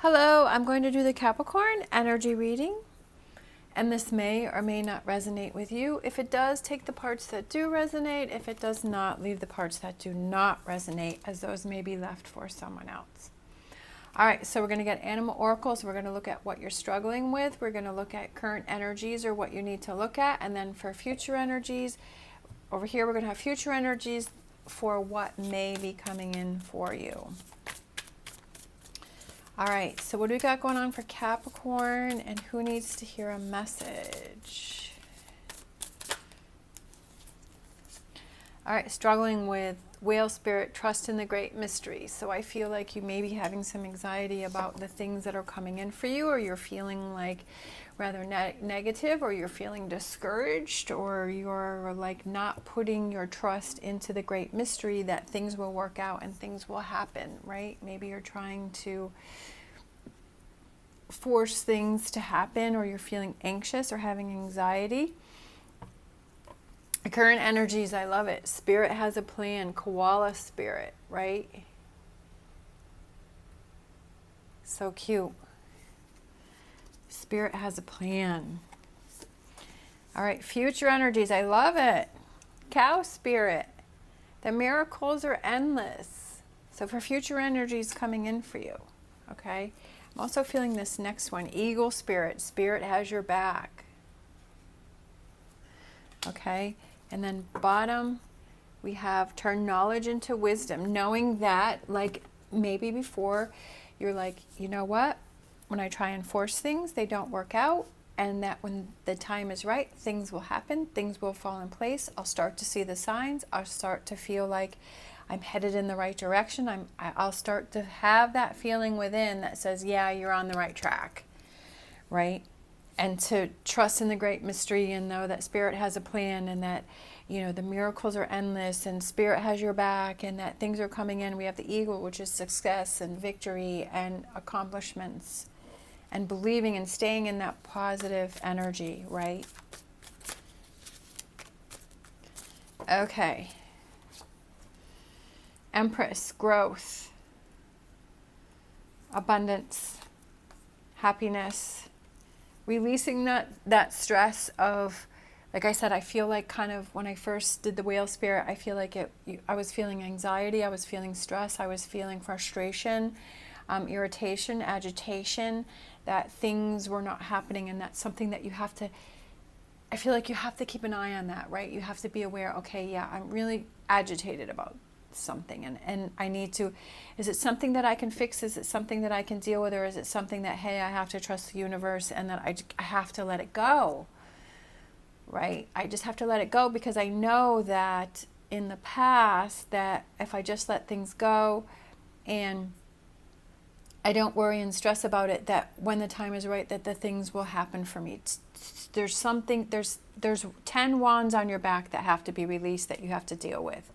Hello, I'm going to do the Capricorn energy reading, and this may or may not resonate with you. If it does, take the parts that do resonate. If it does not, leave the parts that do not resonate, as those may be left for someone else. All right, so we're going to get animal oracles. We're going to look at what you're struggling with. We're going to look at current energies or what you need to look at. And then for future energies, over here we're going to have future energies for what may be coming in for you. All right, so what do we got going on for Capricorn, and who needs to hear a message? All right, struggling with whale spirit, trust in the great mystery. So I feel like you may be having some anxiety about the things that are coming in for you, or you're feeling like rather negative, or you're feeling discouraged, or you're like not putting your trust into the great mystery that things will work out and things will happen, right? Maybe you're trying to force things to happen, or you're feeling anxious or having anxiety. Current energies, I love it. Spirit has a plan. Koala spirit, right? So cute. Spirit has a plan. All right, future energies, I love it. Cow spirit. The miracles are endless. So for future energies coming in for you, okay? I'm also feeling this next one. Eagle spirit. Spirit has your back. Okay? And then bottom, we have turn knowledge into wisdom. Knowing that, like maybe before, you're like, you know what? When I try and force things, they don't work out. And that when the time is right, things will happen. Things will fall in place. I'll start to see the signs. I'll start to feel like I'm headed in the right direction. I'll start to have that feeling within that says, yeah, you're on the right track, right? And to trust in the great mystery and know that Spirit has a plan, and that, you know, the miracles are endless and Spirit has your back, and that things are coming in. We have the eagle, which is success and victory and accomplishments, and believing and staying in that positive energy, right? Okay. Empress, growth, abundance, happiness, releasing that stress of, like I said, I feel like kind of when I first did the whale spirit, I feel like I was feeling anxiety, I was feeling stress, I was feeling frustration, irritation, agitation, that things were not happening, and that's something that you have to, I feel like you have to keep an eye on that, right? You have to be aware, okay, yeah, I'm really agitated about something, and I need to, is it something that I can fix? Is it something that I can deal with? Or is it something that, hey, I have to trust the universe, and that I have to let it go, right? I just have to let it go, because I know that in the past, that if I just let things go and I don't worry and stress about it, that when the time is right, that the things will happen for me. There's something, there's 10 wands on your back that have to be released, that you have to deal with.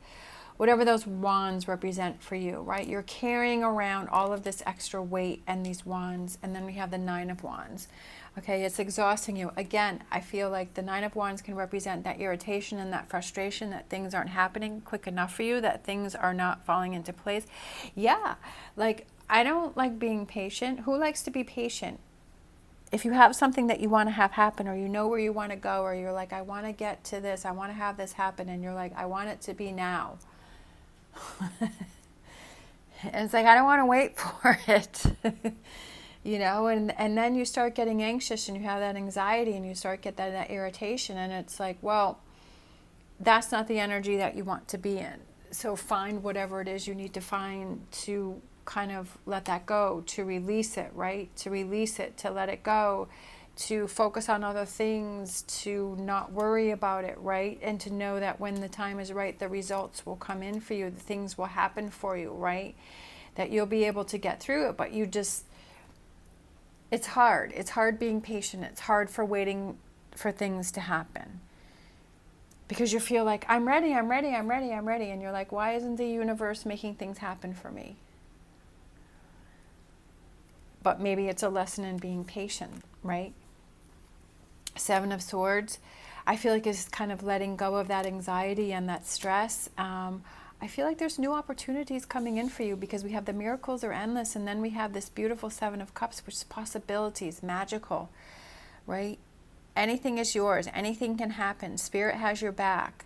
Whatever those wands represent for you, right? You're carrying around all of this extra weight and these wands, and then we have the 9 of Wands. Okay, it's exhausting you. Again, I feel like the 9 of Wands can represent that irritation and that frustration, that things aren't happening quick enough for you, that things are not falling into place. Yeah, like I don't like being patient. Who likes to be patient? If you have something that you want to have happen, or you know where you want to go, or you're like, I want to get to this, I want to have this happen, and you're like, I want it to be now. And it's like, I don't want to wait for it. You know, and then you start getting anxious, and you have that anxiety, and you start get that irritation, and it's like, well, that's not the energy that you want to be in. So find whatever it is you need to find to kind of let that go, to release it, right? To release it, to let it go, to focus on other things, to not worry about it, right? And to know that when the time is right, the results will come in for you, the things will happen for you, right? That you'll be able to get through it, but you just, it's hard. It's hard being patient. It's hard for waiting for things to happen. Because you feel like, I'm ready, I'm ready, I'm ready, I'm ready. And you're like, why isn't the universe making things happen for me? But maybe it's a lesson in being patient, right? 7 of Swords, I feel like it's kind of letting go of that anxiety and that stress. I feel like there's new opportunities coming in for you, because we have the miracles are endless, and then we have this beautiful Seven of Cups, which is possibilities, magical, right? Anything is yours. Anything can happen. Spirit has your back.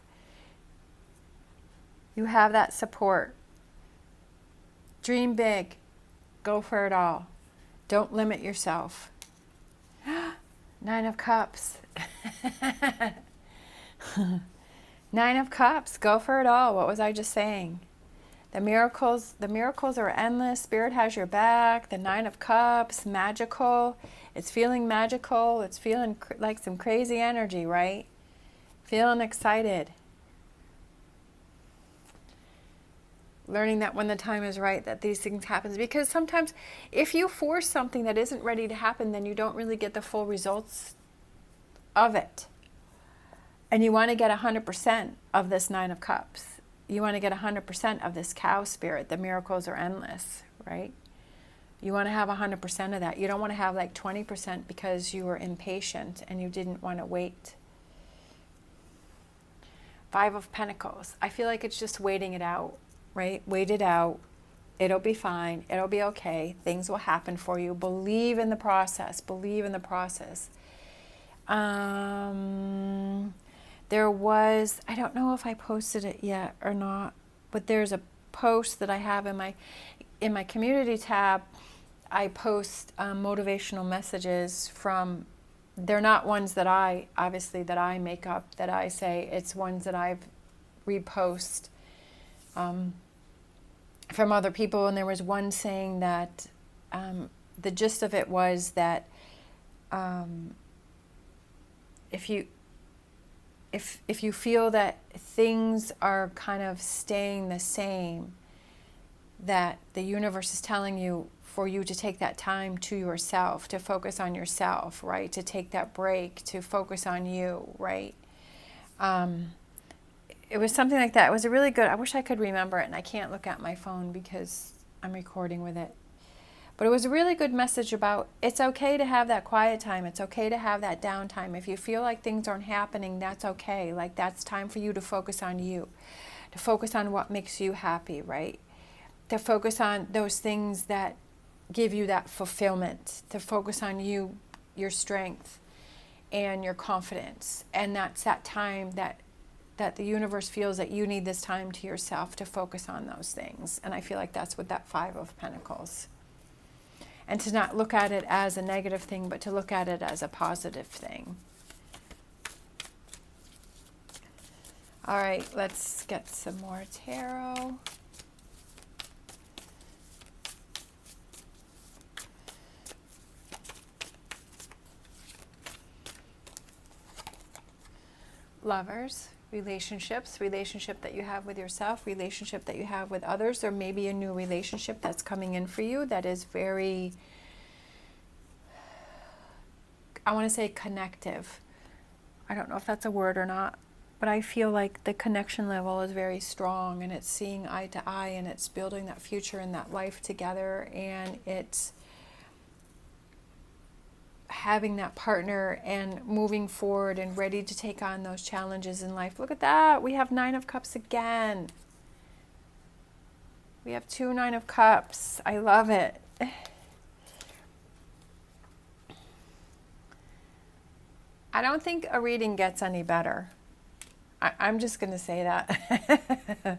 You have that support. Dream big. Go for it all. Don't limit yourself. Nine of Cups. Nine of Cups. Go for it all. What was I just saying? The miracles are endless. Spirit has your back. The Nine of Cups, magical. It's feeling magical. It's feeling like some crazy energy, right? Feeling excited. Learning that when the time is right, that these things happen. Because sometimes if you force something that isn't ready to happen, then you don't really get the full results of it. And you want to get 100% of this Nine of Cups. You want to get 100% of this cow spirit. The miracles are endless, right? You want to have 100% of that. You don't want to have like 20% because you were impatient and you didn't want to wait. Five of Pentacles. I feel like it's just waiting it out. Right? Wait it out. It'll be fine. It'll be okay. Things will happen for you. Believe in the process. Believe in the process. There was, I don't know if I posted it yet or not, but there's a post that I have in my community tab. I post motivational messages from, they're not ones that I make up, that I say. It's ones that I've repost from other people. And there was one saying that the gist of it was that if you feel that things are kind of staying the same, that the universe is telling you for you to take that time to yourself, to focus on yourself, right? To take that break, to focus on you, right? It was something like that. It was a really good, I wish I could remember it, and I can't look at my phone because I'm recording with it. But it was a really good message about it's okay to have that quiet time. It's okay to have that downtime. If you feel like things aren't happening, that's okay. Like, that's time for you to focus on you, to focus on what makes you happy, right? To focus on those things that give you that fulfillment, to focus on you, your strength, and your confidence. And that's that time that the universe feels that you need this time to yourself to focus on those things. And I feel like that's what that Five of Pentacles. And to not look at it as a negative thing, but to look at it as a positive thing. All right, let's get some more tarot. Lovers, relationship that you have with yourself, relationship that you have with others. There may be a new relationship that's coming in for you that is very, I want to say connective. I don't know if that's a word or not, but I feel like the connection level is very strong, and it's seeing eye to eye, and it's building that future and that life together, and it's having that partner and moving forward and ready to take on those challenges in life. Look at that. We have Nine of Cups again. We have two Nine of Cups. I love it. I don't think a reading gets any better. I'm just going to say that.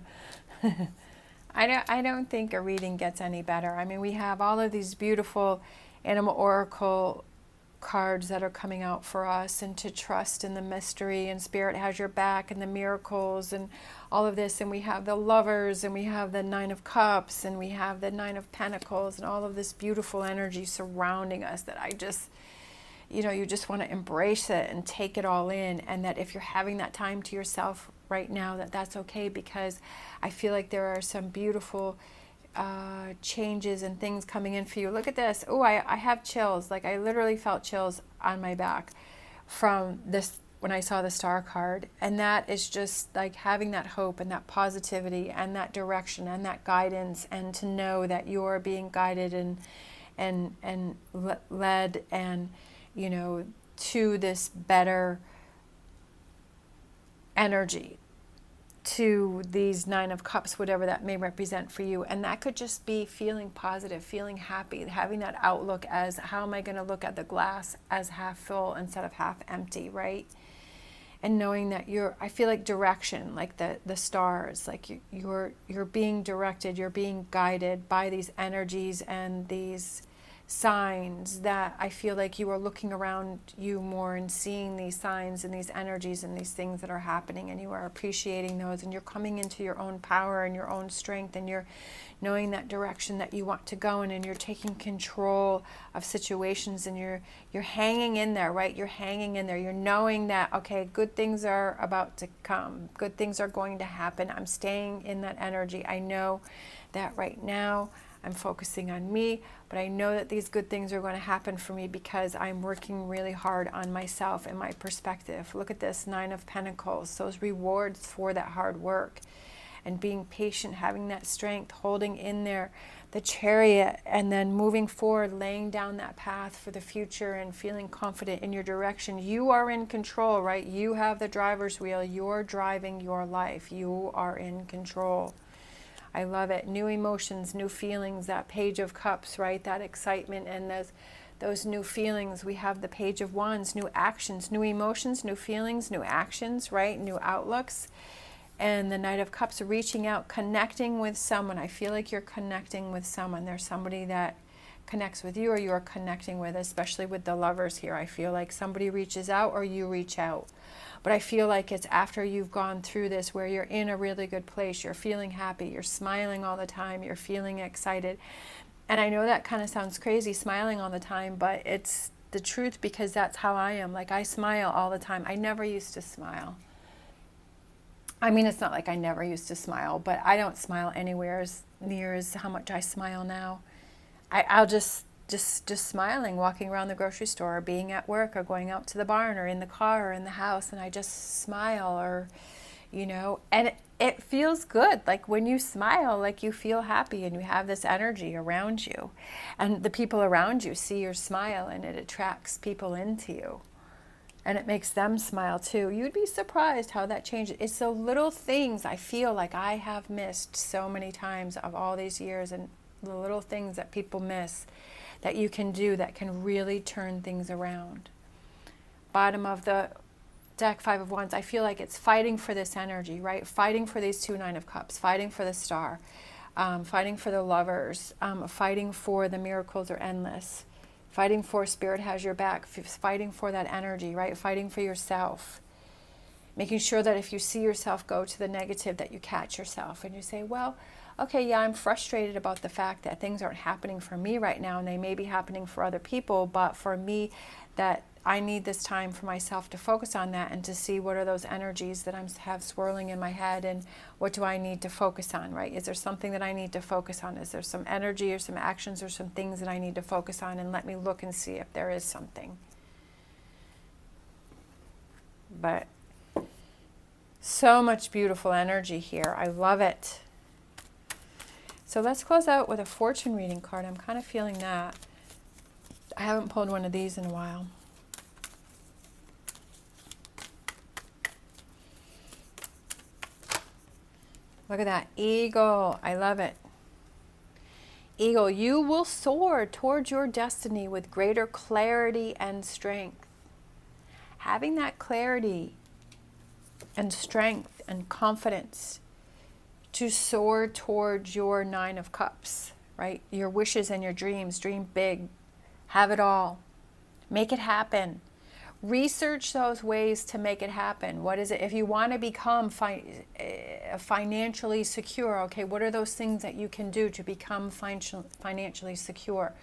I don't think a reading gets any better. I mean, we have all of these beautiful animal oracle cards that are coming out for us, and to trust in the mystery, and Spirit has your back, and the miracles, and all of this. And we have the Lovers, and we have the Nine of Cups, and we have the Nine of Pentacles, and all of this beautiful energy surrounding us that I just, you just want to embrace it and take it all in. And that if you're having that time to yourself right now, that's okay, because I feel like there are some beautiful changes and things coming in for you. Look at this. Oh, I have chills. Like, I literally felt chills on my back from this when I saw the Star card. And that is just like having that hope and that positivity and that direction and that guidance, and to know that you're being guided and led, and to this better energy, to these Nine of Cups, whatever that may represent for you. And that could just be feeling positive, feeling happy, having that outlook as, how am I going to look at the glass as half full instead of half empty, right? And knowing that I feel like direction, like the stars, like you're being directed, you're being guided by these energies and these signs, that I feel like you are looking around you more and seeing these signs and these energies and these things that are happening, and you are appreciating those, and you're coming into your own power and your own strength, and you're knowing that direction that you want to go in, and you're taking control of situations, and you're hanging in there, right? You're hanging in there. You're knowing that, okay, good things are about to come. Good things are going to happen. I'm staying in that energy. I know that right now I'm focusing on me, but I know that these good things are going to happen for me because I'm working really hard on myself and my perspective. Look at this, Nine of Pentacles, those rewards for that hard work and being patient, having that strength, holding in there the Chariot, and then moving forward, laying down that path for the future and feeling confident in your direction. You are in control, right? You have the driver's wheel. You're driving your life. You are in control. I love it. New emotions, new feelings, that Page of Cups, right? That excitement and those new feelings. We have the Page of Wands, new actions, new emotions, new feelings, new actions, right? New outlooks. And the Knight of Cups, reaching out, connecting with someone. I feel like you're connecting with someone. There's somebody that connects with you or you're connecting with, especially with the Lovers here. I feel like somebody reaches out or you reach out. But I feel like it's after you've gone through this where you're in a really good place, you're feeling happy, you're smiling all the time, you're feeling excited. And I know that kind of sounds crazy, smiling all the time, but it's the truth because that's how I am. Like, I smile all the time. I never used to smile. I mean, it's not like I never used to smile, but I don't smile anywhere as near as how much I smile now. I'll just smiling, walking around the grocery store, or being at work, or going out to the barn, or in the car, or in the house, and I just smile, or, and it feels good. Like when you smile, like you feel happy and you have this energy around you, and the people around you see your smile, and it attracts people into you, and it makes them smile too. You'd be surprised how that changes. It's the little things I feel like I have missed so many times of all these years, and the little things that people miss that you can do that can really turn things around. Bottom of the deck, Five of Wands, I feel like it's fighting for this energy, right? Fighting for these two Nine of Cups, fighting for the Star, fighting for the Lovers, fighting for the miracles are endless, fighting for Spirit has your back, fighting for that energy, right? Fighting for yourself. Making sure that if you see yourself go to the negative, that you catch yourself and you say, well, okay, yeah, I'm frustrated about the fact that things aren't happening for me right now, and they may be happening for other people, but for me, that I need this time for myself to focus on that and to see what are those energies that I have swirling in my head, and what do I need to focus on, right? Is there something that I need to focus on? Is there some energy or some actions or some things that I need to focus on? And let me look and see if there is something. But so much beautiful energy here. I love it. So let's close out with a fortune reading card. I'm kind of feeling that. I haven't pulled one of these in a while. Look at that. Eagle. I love it. Eagle, you will soar towards your destiny with greater clarity and strength. Having that clarity and strength and confidence to soar towards your Nine of Cups, right? Your wishes and your dreams. Dream big. Have it all. Make it happen. Research those ways to make it happen. What is it? If you want to become financially secure, okay, what are those things that you can do to become financially secure?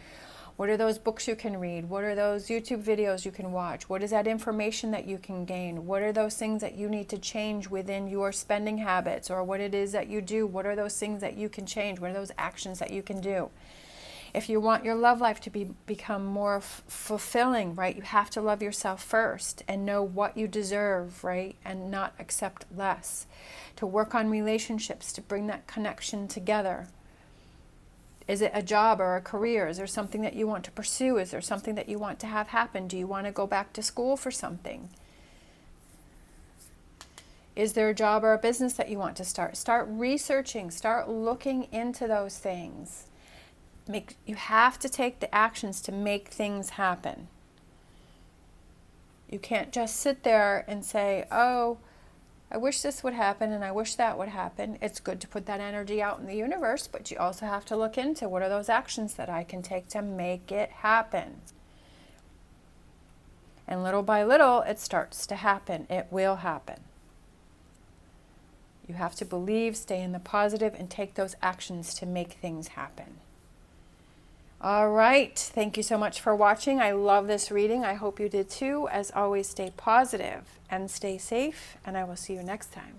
What are those books you can read? What are those YouTube videos you can watch? What is that information that you can gain? What are those things that you need to change within your spending habits, or what it is that you do? What are those things that you can change? What are those actions that you can do? If you want your love life to become more fulfilling, right, you have to love yourself first and know what you deserve, right, and not accept less. To work on relationships, to bring that connection together. Is it a job or a career? Is there something that you want to pursue? Is there something that you want to have happen? Do you want to go back to school for something? Is there a job or a business that you want to start? Start researching, start looking into those things. You have to take the actions to make things happen. You can't just sit there and say, oh, I wish this would happen and I wish that would happen. It's good to put that energy out in the universe, but you also have to look into what are those actions that I can take to make it happen. And little by little, it starts to happen. It will happen. You have to believe, stay in the positive, and take those actions to make things happen. All right. Thank you so much for watching. I love this reading. I hope you did too. As always, stay positive and stay safe, and I will see you next time.